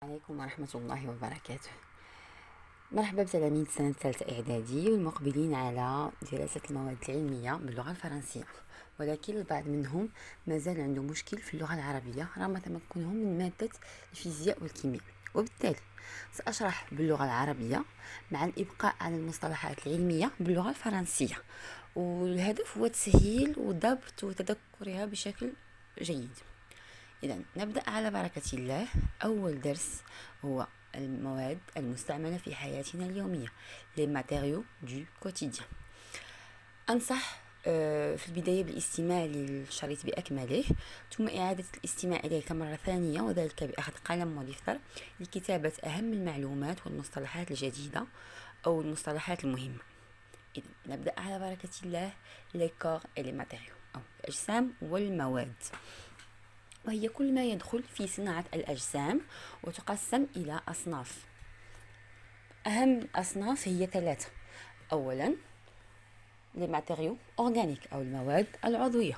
عليكم ورحمة الله وبركاته. مرحبا بتلاميذ سنة ثالثة إعدادي والمقبلين على دراسة المواد العلمية باللغة الفرنسية، ولكن البعض منهم مازال عنده مشكل في اللغة العربية رغم تمكنهم من مادة الفيزياء والكيمياء، وبالتالي سأشرح باللغة العربية مع الإبقاء على المصطلحات العلمية باللغة الفرنسية، والهدف هو تسهيل وضبط وتذكرها بشكل جيد. إذا نبدأ على بركة الله. أول درس هو المواد المستعملة في حياتنا اليومية les matériaux du quotidien. أنصح في البداية بالاستماع للشريط بأكمله، ثم إعادة الاستماع إليه مرة ثانية، وذلك بأخذ قلم ودفتر لكتابة أهم المعلومات والمصطلحات الجديدة أو المصطلحات المهمة. إذا نبدأ على بركة الله. les corps et les matériaux أو الأجسام والمواد، وهي كل ما يدخل في صناعة الأجسام، وتقسم إلى أصناف. أهم الأصناف هي ثلاثة. أولا les matériaux organiques أو المواد العضوية،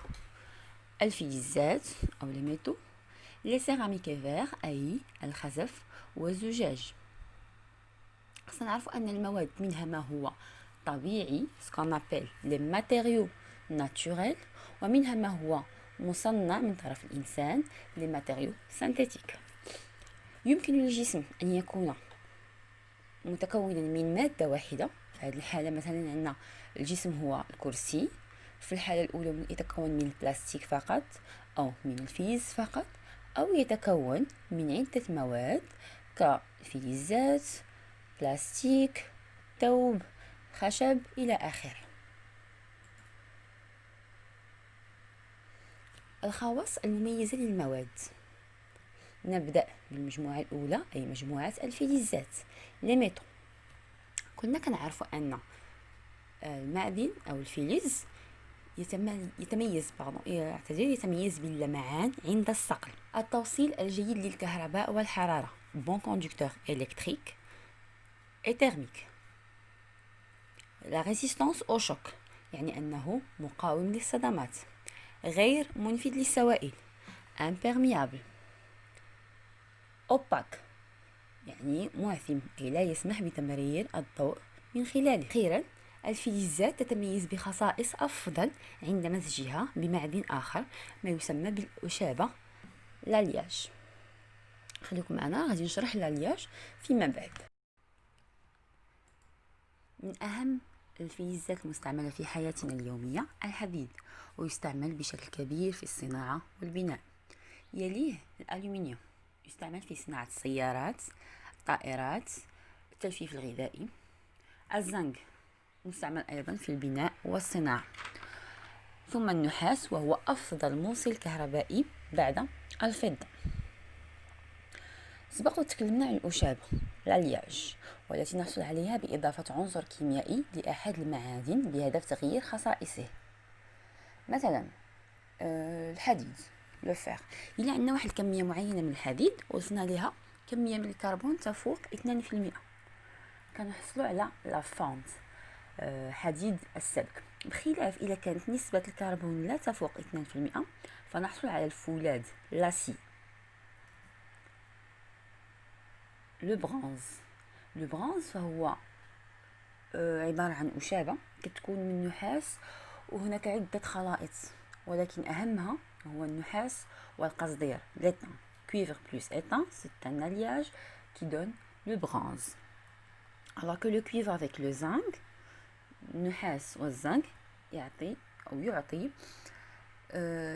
الفلزات أو les métaux، les céramiques et verres أي الخزف والزجاج. خصنا نعرفوا أن المواد منها ما هو طبيعي ce qu'on appelle les matériaux naturels، ومنها ما هو مصنع من طرف الإنسان les matériaux synthétiques. يمكن للجسم أن يكون متكونا من مادة واحدة، في هذه الحالة مثلا عندنا الجسم هو الكرسي، في الحالة الأولى يتكون من البلاستيك فقط أو من الفيز فقط، أو يتكون من عدة مواد كفلزات، بلاستيك، ثوب، خشب إلى آخره. الخواص المميزة للمواد. نبدأ بالمجموعة الأولى أي مجموعة الفلزات les métaux. كنا كنعرفوا أن المعدن أو الفلز يتميز باللمعان عند الصقل، التوصيل الجيد للكهرباء والحرارة bon conducteur électrique et thermique، la résistance au choc يعني أنه مقاوم للصدمات، غير منفذ للسوائل imperméable، opaque يعني معثم أي لا يسمح بتمرير الضوء من خلاله. أخيرا الفلزات تتميز بخصائص أفضل عند مزجها بمعدن آخر ما يسمى بالأشابة لالياج. خليكم معنا غادي نشرح لالياج فيما بعد. من أهم الفلزات المستعملة في حياتنا اليومية الحديد، ويستعمل بشكل كبير في الصناعة والبناء. يليه الألومنيوم، يستعمل في صناعة السيارات، الطائرات، التجفيف الغذائي. الزنك مستعمل أيضا في البناء والصناعة. ثم النحاس، وهو أفضل موصل كهربائي بعد الفضة. سبق وتكلمنا عن الأشابة الألياج، والتي نحصل عليها بإضافة عنصر كيميائي لأحد المعادن بهدف تغيير خصائصه. مثلا الحديد لو فير، إلا عندنا واحد الكمية معينة من الحديد وصلنا لها كمية من الكربون تفوق 2%، كنحصلوا على لا فونت حديد السبك. بخلاف إذا كانت نسبة الكربون لا تفوق 2%، فنحصل على الفولاذ لاسي. لو برونز فهو عبارة عن أشابة كتكون من نحاس، وهناك عدة خلائط، ولكن أهمها هو النحاس والقصدير l'étain. Cuivre plus étain, c'est un alliage qui donne le bronze. Alors que le cuivre avec le zinc، النحاس والزنك يعطي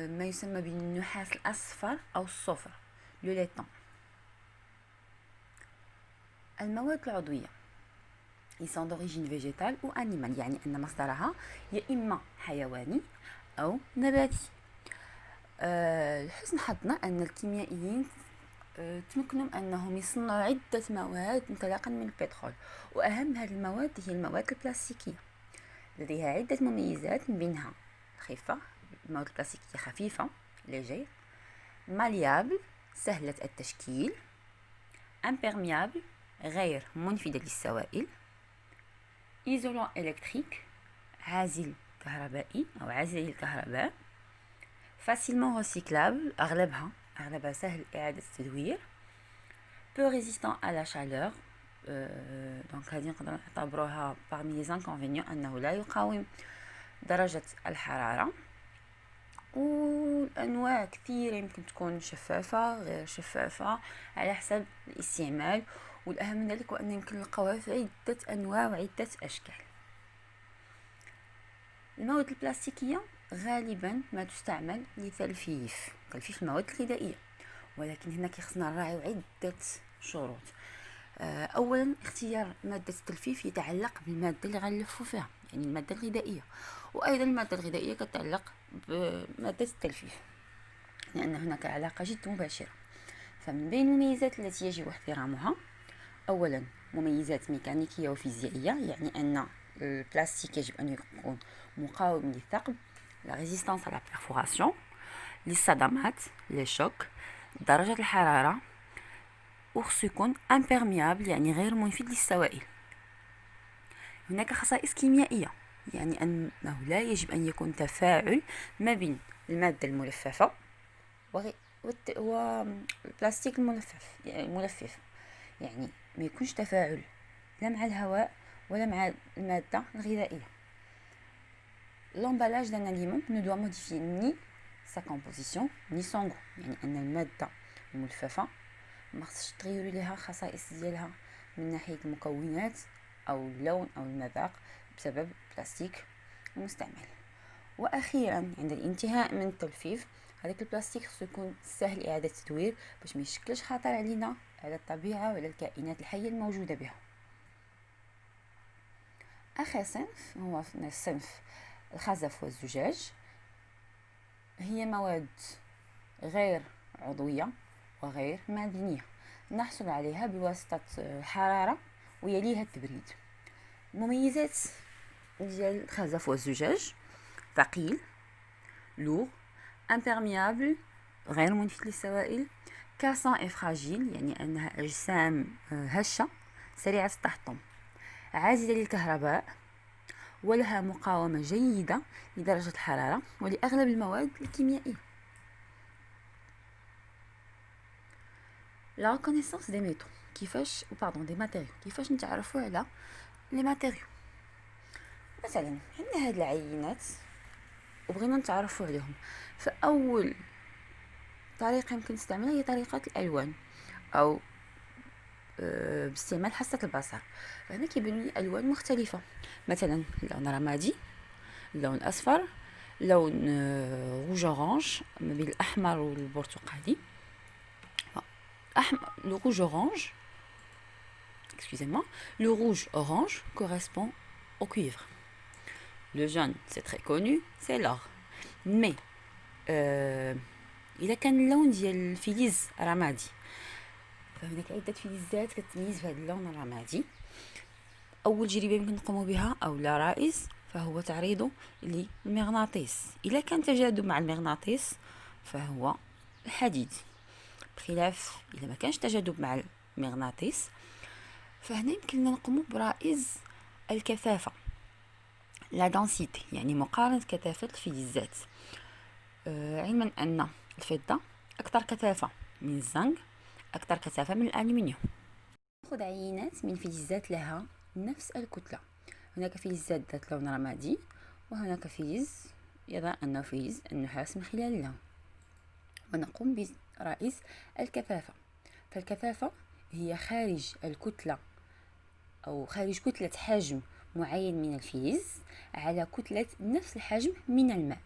ما يسمى بالنحاس الأصفر أو الصفر le laiton. المواد العضوية ils sont d'origine végétale ou animale، يعني أن مصدرها يا إما حيواني أو نباتي. لحسن حظنا أن الكيميائيين تمكنوا أنهم يصنعوا عدة مواد انطلاقا من البترول، وأهم هذه المواد هي المواد البلاستيكية، لديها عدة مميزات، من بينها الخفة. المواد البلاستيكية خفيفة ليجير، ماليابل سهلة التشكيل، imperméable غير منفذة للسوائل، إيزولون إلكتريك عازل كهربائي أو عازل للكهرباء، فاسيلمون ريسيكلابل أغلبها سهل إعادة التدوير، peu résistant à la chaleur. دونك هذه نقدر نعتبروها parmi les inconvénients أنه لا يقاوم درجة الحرارة. والأنواع كثيرة، يمكن تكون شفافة غير شفافة على حسب الاستعمال، والأهم من ذلك هو أن يمكن نلقاوها في عدة أنواع وعدة أشكال. المواد البلاستيكية غالبا ما تستعمل لتلفيف المواد الغذائية، ولكن هنا خصنا نراعيو عدة شروط. اولا اختيار ماده التلفيف يتعلق بالماده اللي غنلفو فيها، يعني الماده الغذائيه، وايضا الماده الغذائيه كتعلق بماده التلفيف، لان هناك علاقه جد مباشره. فمن بين المميزات التي يجب احترامها، اولا مميزات ميكانيكيه وفيزيائيه، يعني ان البلاستيك يجب ان يكون مقاوم للثقب، لا ريزيستانس على بيرفوراسيون، للصدمات، لي شوك، درجه الحراره، وخصو يكون امبيرميابل يعني غير منفذ للسوائل. هناك خصائص كيميائية، يعني أنه لا يجب أن يكون تفاعل ما بين المادة الملففة والبلاستيك الملفف، يعني ما يكونش تفاعل لا مع الهواء ولا مع المادة الغذائية. l'emballage d'un aliment ne doit modifier ni sa composition ni son goût، يعني أن المادة الملففة ما خصش تغيروا لها خصائص ديالها من ناحيه المكونات او اللون او المذاق بسبب البلاستيك المستعمل. واخيرا عند الانتهاء من التلفيف، هذاك البلاستيك خصو يكون سهل اعاده التدوير باش ما يشكلش خطر علينا على الطبيعه وعلى الكائنات الحيه الموجوده بها. اخر صنف هو صنف الخزف والزجاج. هي مواد غير عضويه وغير معدنية نحصل عليها بواسطة الحرارة ويليها التبريد. المميزات ديال الخزف والزجاج: ثقيل، لوغ، امبيرميابل غير منفذ للسوائل، كاسون اي فراجيل يعني انها اجسام هشة سريعة التحطم، عازلة للكهرباء، ولها مقاومة جيدة لدرجة الحرارة ولأغلب المواد الكيميائية. لا ريكونيسونس دي ميتو كيفاش دي ماتيريو، كيفاش نتعرفوا على لي ماتيريو. مثلا عندنا هاد العينات وبغينا نتعرفوا عليهم، فاول طريقه يمكن نستعملها هي طريقه الالوان او باستعمال حاسه البصر. فهنا كيبانوا لي الوان مختلفه، مثلا اللون رمادي، اللون الاصفر، لون روج اورانج ما بين الاحمر والبرتقالي. Le rouge orange, excusez-moi, le rouge orange correspond au cuivre. Le jaune, c'est très connu, c'est l'or. Mais إذا كان اللون ديال الفلز رمادي، فهناك عدة فلزات كتميز بهذا اللون الرمادي. أول تجربة يمكن نقوم بها أو لا رائز فهو تعريضه للمغناطيس. إذا كان تجاذب مع المغناطيس فهو الحديد، بخلاف إذا ما كانش تجاذب مع المغناطيس. فهنا يمكننا نقوم برائز الكثافة، لا دنسيتي، يعني مقارنة كثافة الفلزات، علما أن الفضة أكثر كثافة من الزنك، أكثر كثافة من الألمنيوم. نأخذ عينات من فلزات لها نفس الكتلة. هناك فلزات ذات لون رمادي، وهناك فلز يظهر أنه فلز النحاس من خلال اللون، ونقوم برائز الكثافة. فالكثافة هي خارج الكتلة أو خارج كتلة حجم معين من الفلز على كتلة نفس الحجم من الماء.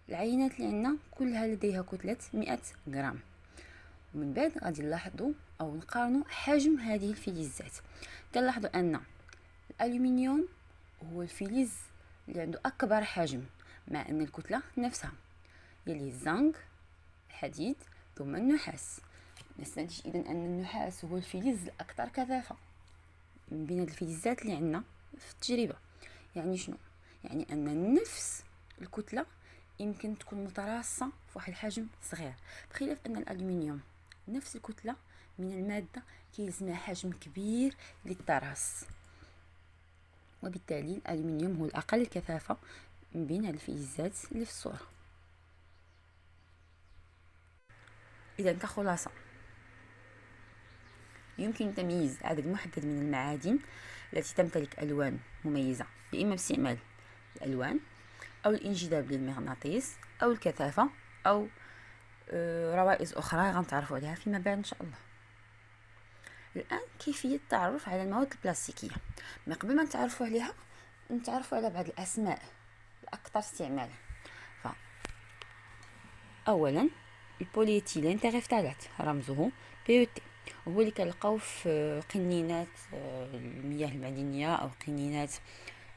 العينات اللي عندنا كلها لديها كتلة 100 غرام. ومن بعد غادي نلاحظوا أو نقارنوا حجم هذه الفلزات. كنلاحظوا أن الألومنيوم هو الفلز اللي عنده أكبر حجم، مع أن الكتلة نفسها، يلي الزنك، الحديد، ثم النحاس. نستنتج إذن أن النحاس هو الفلز الأكثر كثافة من بين الفلزات اللي عندنا في التجربة. يعني شنو؟ يعني أن نفس الكتلة يمكن تكون متراصة في واحد الحجم صغير، بخلاف أن الألومنيوم نفس الكتلة من المادة كيلزمها حجم كبير للتراص، وبالتالي الألومنيوم هو الأقل كثافة من بين الفلزات اللي في الصورة. إذا كخلاصة، يمكن تمييز عدد محدد من المعادن التي تمتلك ألوان مميزة، إما باستعمال الألوان أو الانجذاب للمغناطيس أو الكثافة أو روائز أخرى غنتعرفوا عليها فيما بعد إن شاء الله. الآن كيفية التعرف على المواد البلاستيكية. من قبل ما نتعرفوا عليها نتعرفوا على بعض الأسماء الأكثر استعمالا. أولا البوليتيلين تيريفتالات رمزه PET، وهو اللي كنلقاو في قنينات المياه المعدنية أو قنينات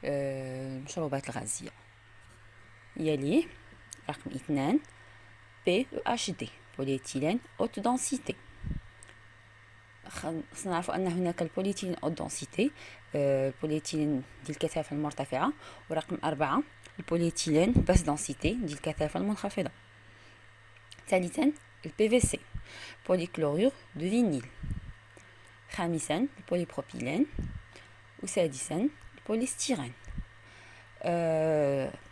المشروبات الغازية. يليه رقم 2 PEHD بوليتيلين haute densité. خصنا نعرفوا أن هناك البوليتيلين haute densité، البوليتيلين ديال الكثافة المرتفعة، ورقم 4 البوليتيلين basse densité ديال الكثافة المنخفضة. ثالثا الPVC بوليكلورور دو فينيل. خامسا البوليبروبيلين. وسادسا البوليستيرين.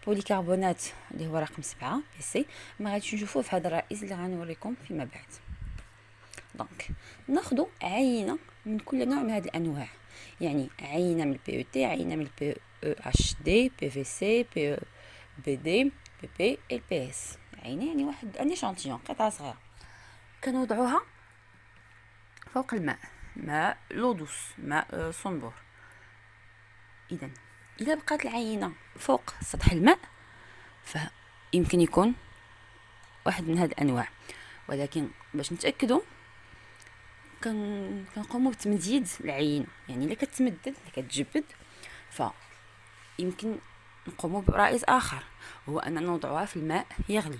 بوليكربونات اللي هو رقم 7 PC، ما غاديش نشوفوه في هذا الرئيس اللي غنوريكم فيما بعد. دونك ناخذ عينه من كل نوع من هذه الانواع، يعني عينه من PET، عينه من PEHD، PVC، PEBD، PP et PS. عينه يعني واحد ان اشانتيون، قطعه صغيره، كنوضعوها فوق الماء، ماء لودوس، ماء صنبور. اذا بقات العينه فوق سطح الماء فيمكن يكون واحد من هذه الانواع، ولكن باش نتاكدوا كنقوموا بتمديد العينه. يعني الا كتمدد، الا كتجبد، فيمكن نقوموا برئيس اخر، هو ان نوضعوها في الماء يغلي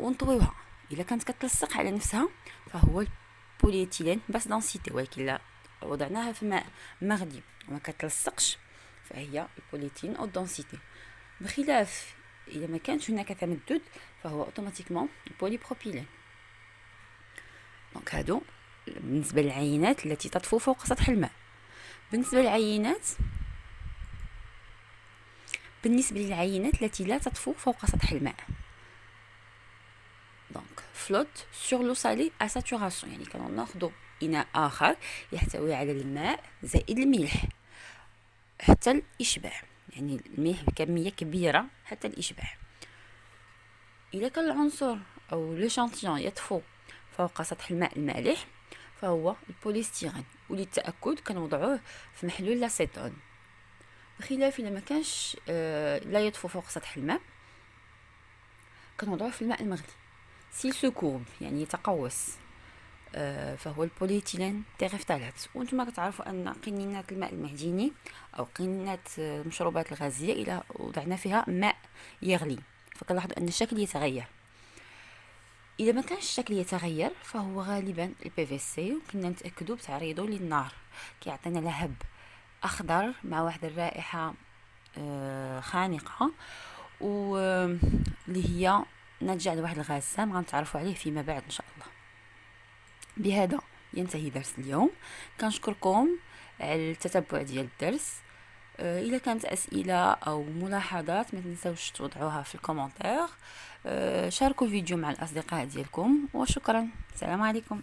ونطويوها. الا كانت كتلصق على نفسها فهو البوليتيلين باس دانسيتي، ولكن الا وضعناها في ماء مغلي وما كتلصقش فهي البوليتيلين او دانسيتي. بخلاف اذا ما كانش هناك تمدد فهو اوتوماتيكمون البوليبروبيلين. دونك هادو بالنسبه للعينات التي تطفو فوق سطح الماء. بالنسبه للعينات التي لا تطفو فوق سطح الماء، دونك فلوت سور لو سالي ا ساتوراسيون، يعني كناخذوا اناء اخر يحتوي على الماء زائد الملح حتى الاشباع، يعني الملح بكميه كبيره حتى الاشباع. اذا كان العنصر او ليشانتيون يطفو فوق سطح الماء المالح فهو البوليستيرين، وللتاكد كنوضعوه في محلول لاسيتون. بخلاف الا ما كانش لا يطفو فوق سطح الماء كنوضعوه في الماء المغلي سيل سكوب، يعني يتقوس، فهو البوليتيلين تيريفتالات. وانتم كتعرفوا ان قنينات الماء المعدني او قنينات المشروبات الغازيه الى وضعنا فيها ماء يغلي فكنلاحظوا ان الشكل يتغير. اذا ما كانش الشكل يتغير فهو غالبا الPVC، وكنا نتاكدوا بتعريضه للنار، كيعطينا لهب اخضر مع واحد الرائحه خانقه، واللي هي ناتجه على واحد الغاز سام غنتعرفوا عليه فيما بعد ان شاء الله. بهذا ينتهي درس اليوم. كنشكركم على التتبع ديال الدرس. اذا كانت اسئله او ملاحظات ما تنسوش توضعوها في الكومنتير. شاركوا الفيديو مع الاصدقاء ديالكم، وشكرا. السلام عليكم.